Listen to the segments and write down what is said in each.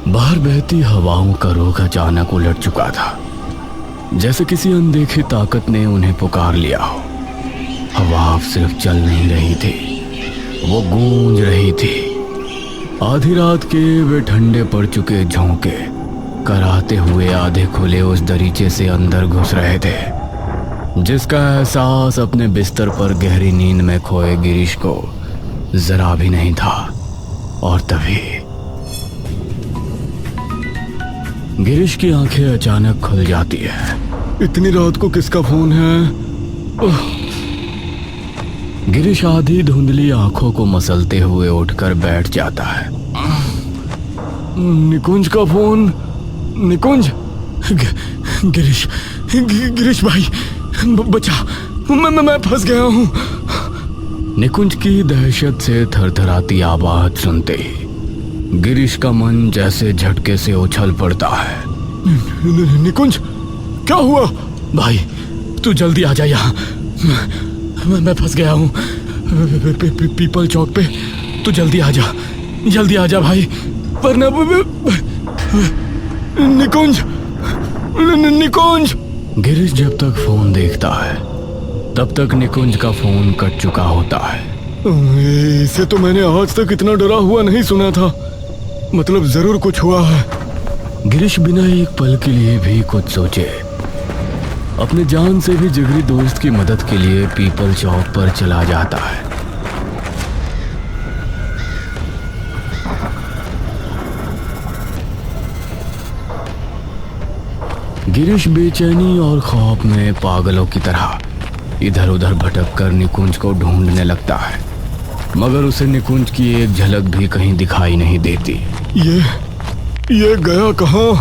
बाहर बहती हवाओं का रुख अचानक उलट चुका था, जैसे किसी अनदेखी ताकत ने उन्हें पुकार लिया हो। हवा अब सिर्फ चल नहीं रही थी, वो गूंज रही थी। आधी रात के वे ठंडे पड़ चुके झोंके कराते हुए आधे खुले उस दरीचे से अंदर घुस रहे थे, जिसका एहसास अपने बिस्तर पर गहरी नींद में खोए गिरीश को जरा भी नहीं था। और तभी गिरीश की आंखें अचानक खुल जाती है। इतनी रात को किसका फोन है? गिरीश आधी धुंधली आंखों को मसलते हुए उठकर बैठ जाता है। निकुंज का फोन। निकुंज। गिरीश, गिरीश भाई बचा, मैं फंस गया हूँ। निकुंज की दहशत से थरथराती आवाज सुनते ही गिरीश का मन जैसे झटके से उछल पड़ता है। निकुंज, क्या हुआ? भाई तू जल्दी आ जा यहाँ, मैं फंस गया हूँ पीपल चौक पे। तू जल्दी आ जा, जल्दी आ जा भाई, वरना निकुंज, निकुंज। गिरीश जब तक फोन देखता है तब तक निकुंज का फोन कट चुका होता है। इसे तो मैंने आज तक इतना डरा हुआ नहीं सुना था, मतलब जरूर कुछ हुआ है। गिरीश बिना एक पल के लिए भी कुछ सोचे अपने जान से भी जिगरी दोस्त की मदद के लिए पीपल चौक पर चला जाता है। गिरीश बेचैनी और खौफ में पागलों की तरह इधर उधर भटक कर निकुंज को ढूंढने लगता है, मगर उसे निकुंज की एक झलक भी कहीं दिखाई नहीं देती। ये गया कहाँ?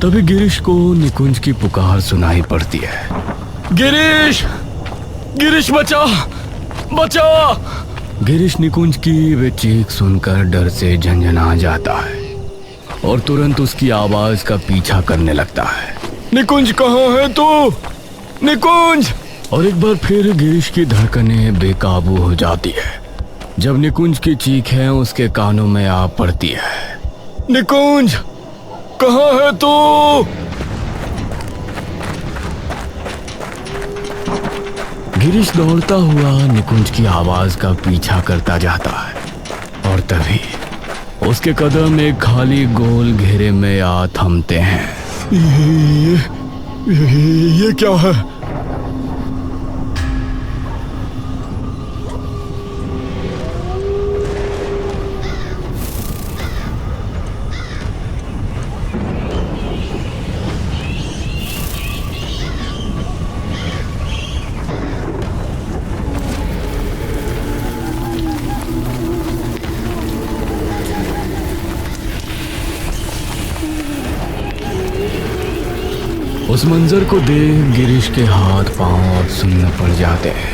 तभी गिरीश को निकुंज की पुकार सुनाई पड़ती है। गिरीश, गिरीश बचा, बचा। गिरीश निकुंज की वे चीख सुनकर डर से झंझना जाता है और तुरंत उसकी आवाज का पीछा करने लगता है। निकुंज कहाँ है तू? निकुंज। और एक बार फिर गिरीश की धड़कनें बेकाबू हो जाती है जब निकुंज की चीखें उसके कानों में आ पड़ती है। निकुंज, कहाँ है तू? गिरीश दौड़ता हुआ निकुंज की आवाज का पीछा करता जाता है और तभी उसके कदम एक खाली गोल घेरे में आ थमते हैं। ये क्या है? उस मंजर को देख गिरीश के हाथ पांव और सुन्न पड़ जाते हैं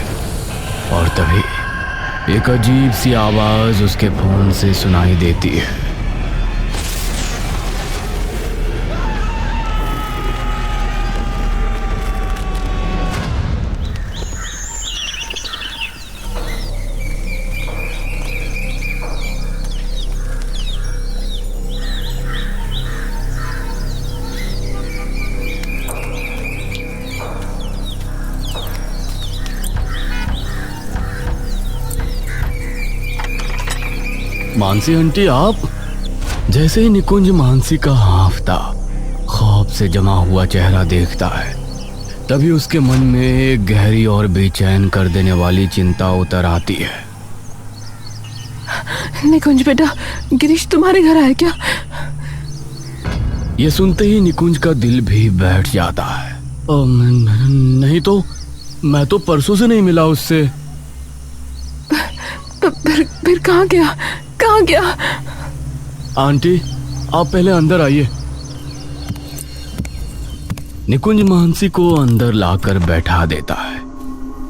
और तभी एक अजीब सी आवाज उसके फोन से सुनाई देती है। मानसी आंटी आप? जैसे ही निकुंज मानसी का हांफता खौफ से जमा हुआ चेहरा देखता है तभी उसके मन में एक गहरी और बेचैन कर देने वाली चिंता उतर आती है। निकुंज बेटा, गिरीश तुम्हारे घर आया क्या? ये सुनते ही निकुंज का दिल भी बैठ जाता है। नहीं तो, मैं तो परसों से नहीं मिला उससे। फिर कहाँ गया? कहाँ गया? आंटी आप पहले अंदर आइए। निकुंज मानसी को अंदर लाकर बैठा देता है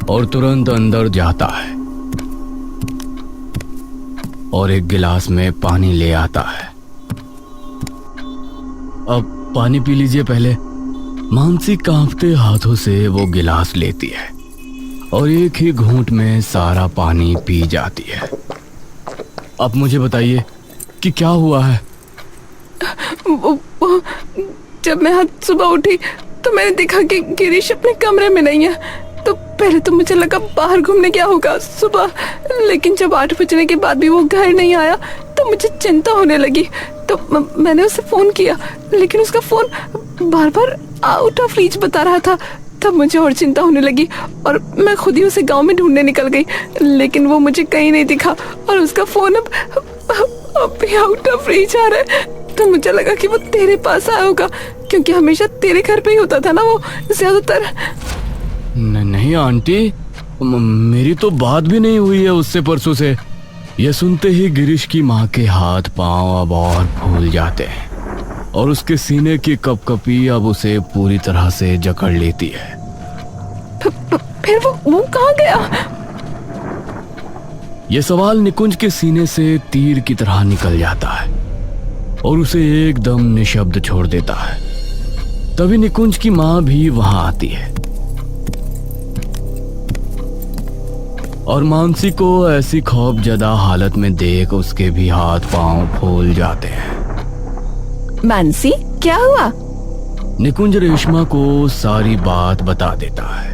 और तुरंत अंदर जाता है और एक गिलास में पानी ले आता है। अब पानी पी लीजिए पहले। मानसी कांपते हाथों से वो गिलास लेती है और एक ही घूंट में सारा पानी पी जाती है। अब मुझे बताइए कि क्या हुआ है? वो जब मैं आज सुबह उठी तो मैंने देखा कि गिरीश अपने कमरे में नहीं है। तो पहले तो मुझे लगा बाहर घूमने गया होगा सुबह, लेकिन जब 8 बजने के बाद भी वो घर नहीं आया तो मुझे चिंता होने लगी। तो मैंने उसे फोन किया, लेकिन उसका phone bar bar out of reach बता रहा था। तब मुझे और चिंता होने लगी और मैं खुद ही उसे गांव में ढूंढने निकल गई, लेकिन वो मुझे कहीं नहीं दिखा और उसका फोन अब भी आउट ऑफ रीच आ रहा है। तो मुझे लगा कि वो तेरे पास आया होगा, क्योंकि हमेशा तेरे घर पे ही होता था ना वो ज्यादातर। नहीं आंटी, मेरी तो बात भी नहीं हुई है उससे परसों से। यह सुनते ही गिरीश की माँ के हाथ पांव अब और फूल जाते हैं और उसके सीने की कपकपी अब उसे पूरी तरह से जकड़ लेती है। फिर वो कहाँ गया? यह सवाल निकुंज के सीने से तीर की तरह निकल जाता है और उसे एकदम निशब्द छोड़ देता है। तभी निकुंज की माँ भी वहां आती है और मानसी को ऐसी खौफजदा हालत में देख उसके भी हाथ पांव फूल जाते हैं। मानसी, क्या हुआ? निकुंज रेशमा को सारी बात बता देता है।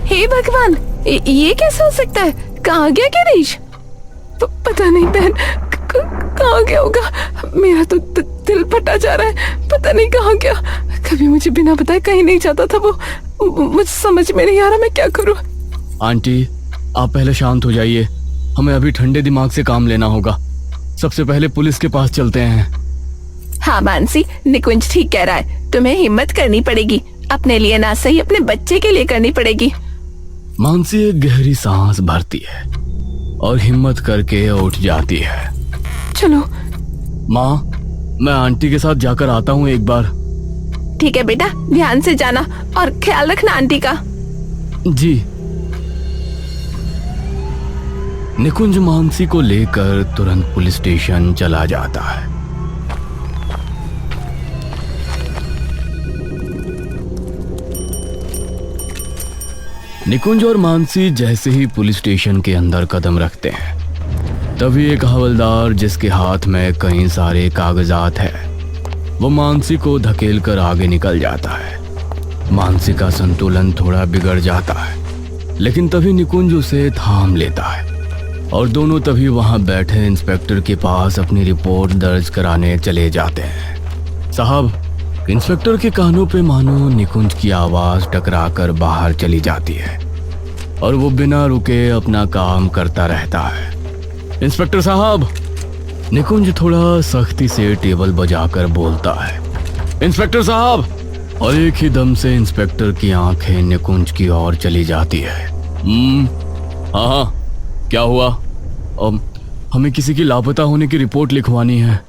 हे भगवान, ये कैसे हो सकता है? कहाँ गया गिरीश? पता नहीं बहन, कहाँ गया होगा? मेरा तो दिल फटा जा रहा है। पता नहीं कहाँ गया। कभी मुझे बिना बताए कहीं नहीं जाता था वो। मुझे समझ में नहीं आ रहा मैं क्या करूं। आंटी, आप पहले शांत हो जाइए। हमें अभी ठंडे दिमाग से काम लेना होगा। सबसे पहले पुलिस के पास चलते हैं। हाँ मानसी, निकुंज ठीक कह रहा है। तुम्हें हिम्मत करनी पड़ेगी। अपने लिए ना सही, अपने बच्चे के लिए करनी पड़ेगी। मानसी एक गहरी सांस भरती है और हिम्मत करके उठ जाती है। चलो। माँ, मैं आंटी के साथ जाकर आता हूँ एक बार। ठीक है बेटा, ध्यान से जाना और ख्याल रखना आंटी का। जी। निकुंज मानसी को लेकर तुरंत पुलिस स्टेशन चला जाता है। निकुंज और मानसी जैसे ही पुलिस स्टेशन के अंदर कदम रखते हैं, तभी एक हवलदार जिसके हाथ में कई सारे कागजात है, वो मानसी को धकेल कर आगे निकल जाता है। मानसी का संतुलन थोड़ा बिगड़ जाता है, लेकिन तभी निकुंज उसे थाम लेता है और दोनों तभी वहां बैठे इंस्पेक्टर के पास अपनी रिपोर्ट दर्ज कराने चले जाते हैं। साहब, इंस्पेक्टर के कानों पे मानो निकुंज की आवाज टकराकर बाहर चली जाती है और वो बिना रुके अपना काम करता रहता है। इंस्पेक्टर साहब, निकुंज थोड़ा सख्ती से टेबल बजाकर बोलता है। इंस्पेक्टर साहब। और एक ही दम से इंस्पेक्टर की आंखें निकुंज की ओर चली जाती है। हाँ, क्या हुआ? हमें किसी की लापता होने की रिपोर्ट लिखवानी है।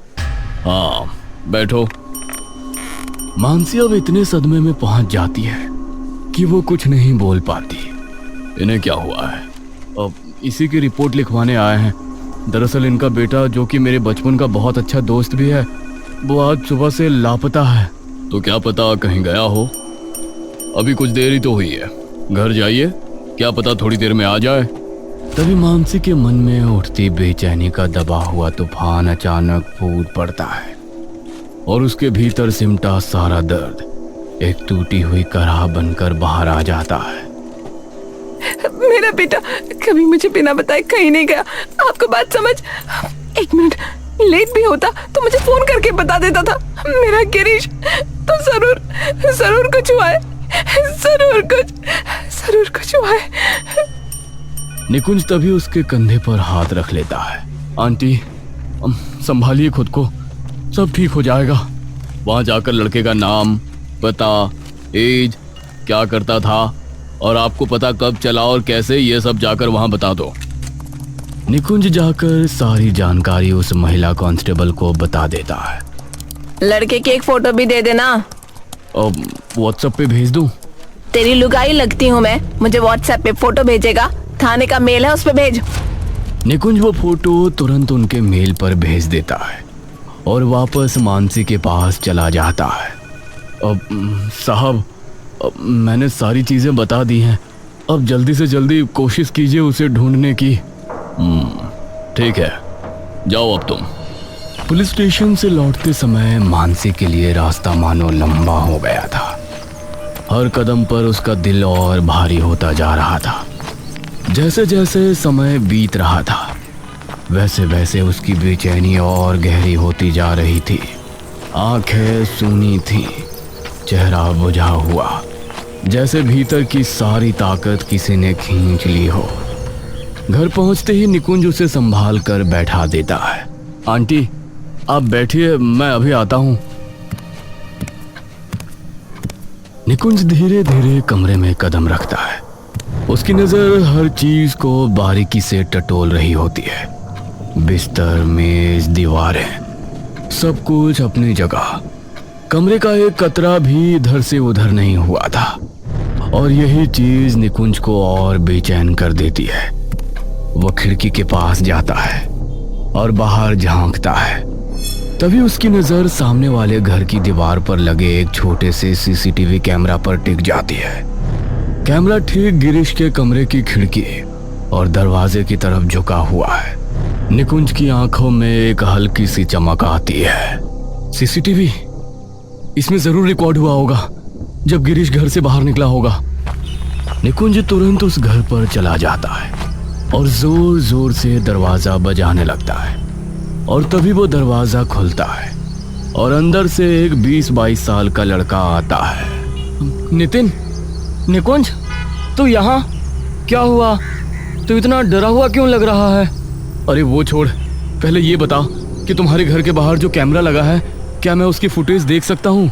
हाँ, बैठो। मानसी अब इतने सदमे में पहुंच जाती है कि वो कुछ नहीं बोल पाती। इन्हें क्या हुआ है? अब इसी की रिपोर्ट लिखवाने आए हैं। दरअसल इनका बेटा, जो कि मेरे बचपन का बहुत अच्छा दोस्त भी है, वो आज सुबह से लापता है। तो क्या पता कहीं गया हो। अभी कुछ देर ही तो हुई है, घर जाइए, क्या पता थोड़ी देर में आ जाए। तभी मानसी के मन में उठती बेचैनी का दबा हुआ तूफान अचानक फूट पड़ता है और उसके भीतर सिमटा सारा दर्द एक टूटी हुई कराह बनकर बाहर आ जाता है। मेरा बेटा कभी मुझे बिना बताए कहीं नहीं गया। आपको बात समझ? 1 मिनट लेट भी होता तो मुझे फोन करके बता देता था। मेरा गिरीश तो जरूर कुछ हुआ है। जरूर कुछ हुआ है। निकुंज तभी उसके कंधे पर हाथ रख लेता है। आंटी, संभालिए खुद को, सब ठीक हो जाएगा। वहां जाकर लड़के का नाम, पता, एज, क्या करता था और आपको पता कब चला और कैसे, ये सब जाकर वहां बता दो। निकुंज जाकर सारी जानकारी उस महिला कांस्टेबल को बता देता है। लड़के की एक फोटो भी दे देना। व्हाट्सएप पे भेज दूं? तेरी लुगाई लगती हूँ मैं, मुझे व्हाट्सएप पे फोटो भेजेगा? थाने का मेल है, उस पे भेज। निकुंज वो फोटो तुरंत उनके मेल पर भेज देता है और वापस मानसी के पास चला जाता है। साहब, मैंने सारी चीजें बता दी हैं। अब जल्दी से जल्दी कोशिश कीजिए उसे ढूंढने की। ठीक है, जाओ अब तुम। पुलिस स्टेशन से लौटते समय मानसी के लिए रास्ता मानो लंबा हो गया था। हर कदम पर उसका दिल और भारी होता जा रहा था। जैसे जैसे समय बीत रहा था वैसे वैसे उसकी बेचैनी और गहरी होती जा रही थी। आंखें सूनी थीं, चेहरा बुझा हुआ, जैसे भीतर की सारी ताकत किसी ने खींच ली हो। घर पहुंचते ही निकुंज उसे संभाल कर बैठा देता है। आंटी आप बैठिए, मैं अभी आता हूं। निकुंज धीरे धीरे कमरे में कदम रखता है। उसकी नजर हर चीज को बारीकी से टटोल रही होती है। बिस्तर, मेज, दीवारें, सब कुछ अपनी जगह। कमरे का एक कतरा भी इधर से उधर नहीं हुआ था और यही चीज निकुंज को और बेचैन कर देती है। वह खिड़की के पास जाता है और बाहर झांकता है। तभी उसकी नजर सामने वाले घर की दीवार पर लगे एक छोटे से सीसीटीवी कैमरा पर टिक जाती है। कैमरा ठीक गिरीश के कमरे की खिड़की और दरवाजे की तरफ झुका हुआ है। निकुंज की आंखों में एक हल्की सी चमक आती है। सीसीटीवी, इसमें जरूर रिकॉर्ड हुआ होगा जब गिरीश घर से बाहर निकला होगा। निकुंज तुरंत उस घर पर चला जाता है और जोर जोर से दरवाजा बजाने लगता है और तभी वो दरवाजा खुलता है और अंदर से एक 20-22 साल का लड़का आता है। नितिन, निकुंज, तू यहाँ? क्या हुआ? तू इतना डरा हुआ क्यों लग रहा है? अरे वो छोड़, पहले ये बता कि तुम्हारे घर के बाहर जो कैमरा लगा है, क्या मैं उसकी फुटेज देख सकता हूँ?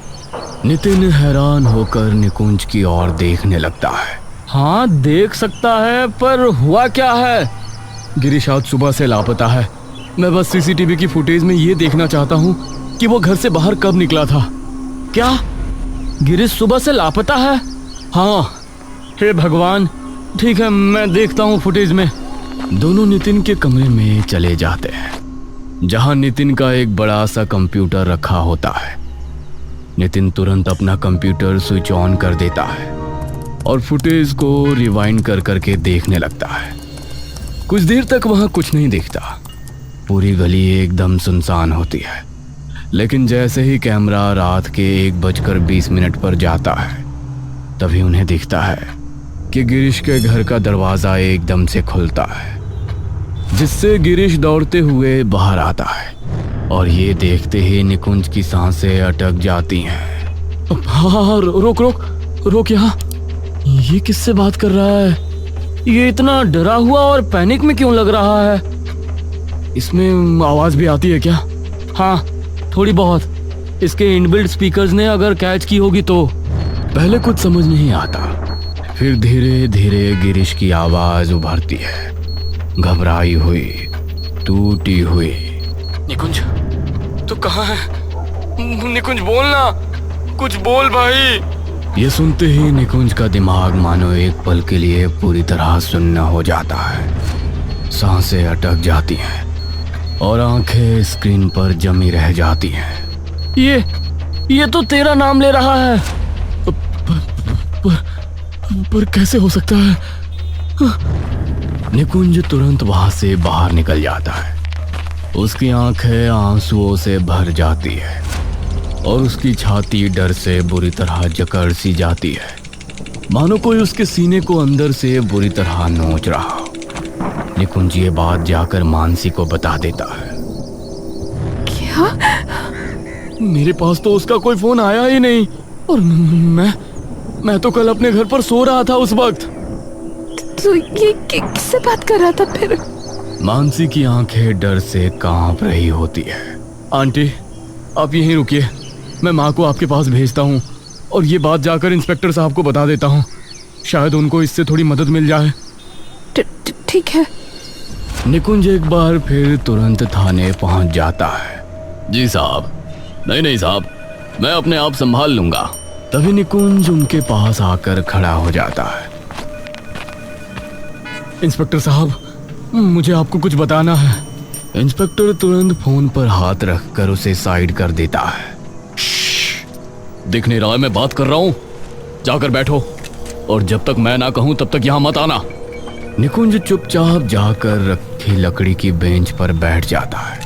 नितिन हैरान होकर निकुंज की ओर देखने लगता है। हाँ देख सकता है, पर हुआ क्या है? गिरीश आज सुबह से लापता है। मैं बस सीसीटीवी की फुटेज में ये देखना चाहता हूँ कि वो घर से बाहर कब निकला था। क्या? गिरीश सुबह से लापता है? हाँ। हे भगवान, ठीक है, मैं देखता हूँ फुटेज में। दोनों नितिन के कमरे में चले जाते हैं जहां नितिन का एक बड़ा सा कंप्यूटर रखा होता है। नितिन तुरंत अपना कंप्यूटर स्विच ऑन कर देता है और फुटेज को रिवाइंड कर करके देखने लगता है। कुछ देर तक वहां कुछ नहीं दिखता। पूरी गली एकदम सुनसान होती है। लेकिन जैसे ही कैमरा रात के 1:20 पर जाता है तभी उन्हें दिखता है कि गिरीश के घर का दरवाजा एकदम से खुलता है, जिससे गिरीश दौड़ते हुए बाहर आता है और ये देखते ही निकुंज की सांसें अटक जाती हैं। हाँ, रोक रोक रोक, यहाँ ये किससे बात कर रहा है? ये इतना डरा हुआ और पैनिक में क्यों लग रहा है? इसमें आवाज भी आती है क्या? हाँ, थोड़ी बहुत। इसके इनबिल्ट स्पीकर्स ने अगर कैच की होगी तो। पहले कुछ समझ नहीं आता, फिर धीरे धीरे गिरीश की आवाज उभरती है, घबराई हुई, टूटी हुई। निकुंज, तू कहाँ है? निकुंज बोलना, कुछ बोल भाई। ये सुनते ही निकुंज का दिमाग मानो एक पल के लिए पूरी तरह सुन्न हो जाता है। सांसें अटक जाती हैं और आंखें स्क्रीन पर जमी रह जाती हैं। ये तो तेरा नाम ले रहा है। पर कैसे हो सकता है? निकुंज तुरंत वहां से बाहर निकल जाता है। उसकी आंखें आंसुओं से भर जाती है और उसकी छाती डर से बुरी तरह जकड़ सी जाती है, मानो कोई उसके सीने को अंदर से बुरी तरह नोच रहा हो। निकुंज ये बात जाकर मानसी को बता देता है। क्या? मेरे पास तो उसका कोई फोन आया ही नहीं और मैं तो कल अपने घर पर सो रहा था उस वक्त। तो ये किससे बात कर रहा था फिर? मानसी की आंखें डर से कांप रही होती है। आंटी, आप यहीं रुकिए, मैं माँ को आपके पास भेजता हूँ और ये बात जाकर इंस्पेक्टर साहब को बता देता हूँ। शायद उनको इससे थोड़ी मदद मिल जाए। ठीक है। निकुंज एक बार फिर तुरंत थाने पहुँच जाता है। जी साहब। नहीं साहब, मैं अपने आप संभाल लूंगा। तभी निकुंज उनके पास आकर खड़ा हो जाता है। इंस्पेक्टर साहब, मुझे आपको कुछ बताना है। इंस्पेक्टर तुरंत फोन पर हाथ रखकर उसे साइड कर देता है। दिख नहीं रहा है मैं बात कर रहा हूं? जाकर बैठो और जब तक मैं ना कहूं तब तक यहां मत आना। निकुंज चुपचाप जाकर रखी लकड़ी की बेंच पर बैठ जाता है।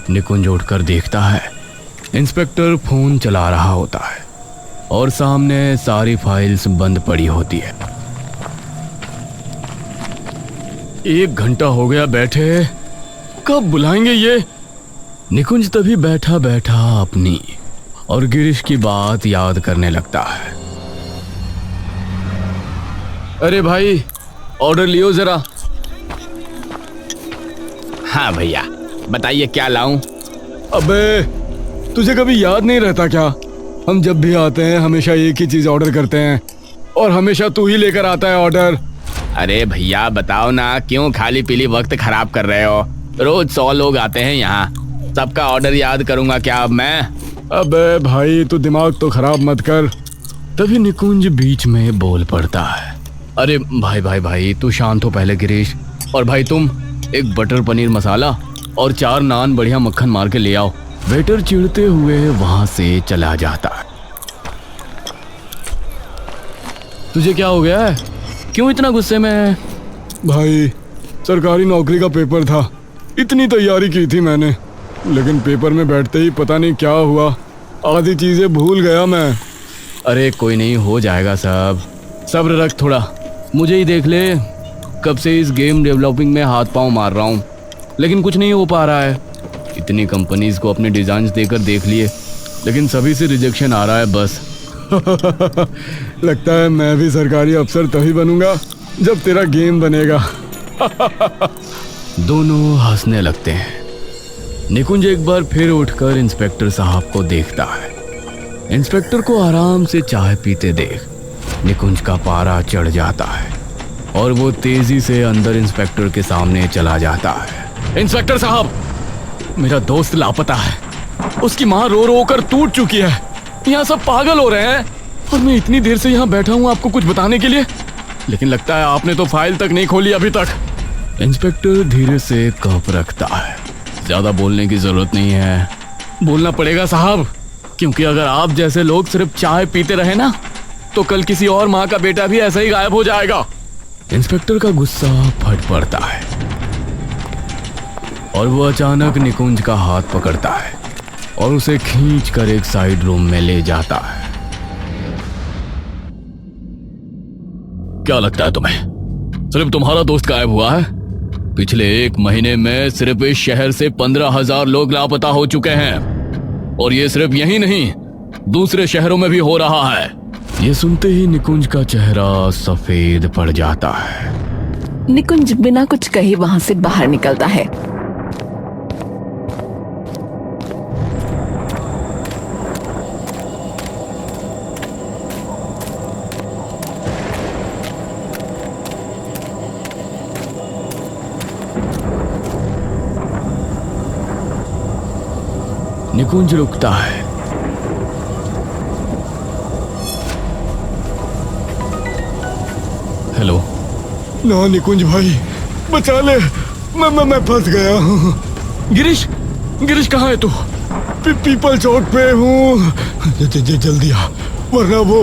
निकुंज उठकर देखता है इंस्पेक्टर फोन चला रहा होता है और सामने सारी फाइल्स बंद पड़ी होती है। 1 घंटा हो गया बैठे, कब बुलाएंगे ये? निकुंज तभी बैठा बैठा अपनी और गिरीश की बात याद करने लगता है। अरे भाई, ऑर्डर लियो जरा। हाँ भैया, बताइए क्या लाऊं? अबे, तुझे कभी याद नहीं रहता क्या? हम जब भी आते हैं हमेशा एक ही चीज ऑर्डर करते हैं और हमेशा तू ही लेकर आता है ऑर्डर। अरे भैया बताओ ना, क्यों खाली पीली वक्त खराब कर रहे हो? रोज 100 लोग आते हैं यहाँ, सबका ऑर्डर याद करूंगा क्या अब मैं? अबे भाई, तू दिमाग तो खराब मत कर। तभी निकुंज बीच में बोल पड़ता है। अरे भाई भाई भाई, तू शांत हो पहले गिरीश। और भाई तुम एक बटर पनीर मसाला और 4 नान बढ़िया मक्खन मार के ले आओ। वेटर चिढ़ते हुए वहां से चला जाता है। तुझे क्या हो गया है? क्यों इतना गुस्से में है? भाई, सरकारी नौकरी का पेपर था, इतनी तैयारी की थी मैंने, लेकिन पेपर में बैठते ही पता नहीं क्या हुआ, आधी चीजें भूल गया मैं। अरे कोई नहीं, हो जाएगा सब, सब्र रख थोड़ा। मुझे ही देख ले, कब से इस गेम डेवलपिंग में हाथ पांव मार रहा हूँ, लेकिन कुछ नहीं हो पा रहा है। इतनी कंपनीज को अपने डिजाइन देकर देख लिए, लेकिन सभी से रिजेक्शन आ रहा है बस। लगता है मैं भी सरकारी अफसर तभी बनूंगा जब तेरा गेम बनेगा। दोनों हंसने लगते हैं। निकुंज एक बार फिर उठकर इंस्पेक्टर साहब को देखता है। इंस्पेक्टर को आराम से चाय पीते देख निकुंज का पारा चढ़ जाता है और वो तेजी से अंदर इंस्पेक्टर के सामने चला जाता है। इंस्पेक्टर साहब, मेरा दोस्त लापता है, उसकी माँ रो रो कर टूट चुकी है, यहाँ सब पागल हो रहे हैं और मैं इतनी देर से यहाँ बैठा हूँ आपको कुछ बताने के लिए, लेकिन लगता है आपने तो फाइल तक नहीं खोली अभी तक। इंस्पेक्टर धीरे से कप रखता है। ज्यादा बोलने की जरूरत नहीं है। बोलना पड़ेगा साहब, क्योंकि अगर आप जैसे लोग सिर्फ चाय पीते रहे ना, तो कल किसी और माँ का बेटा भी ऐसा ही गायब हो जाएगा। इंस्पेक्टर का गुस्सा फट पड़ता है और वो अचानक निकुंज का हाथ पकड़ता है और उसे खींचकर एक साइड रूम में ले जाता है। क्या लगता है तुम्हें, सिर्फ तुम्हारा दोस्त गायब हुआ है? पिछले 1 महीने में सिर्फ इस शहर से 15,000 लोग लापता हो चुके हैं और ये सिर्फ यही नहीं, दूसरे शहरों में भी हो रहा है। ये सुनते ही निकुंज का चेहरा सफेद पड़ जाता है। निकुंज बिना कुछ कहे वहां से बाहर निकलता है। निकुंज रुकता है। हेलो। ना निकुंज भाई, बचा ले, मैं फंस गया हूँ। गिरीश, गिरीश कहाँ है तू? पीपल चौक पे हूँ, जल्दी आ, वरना वो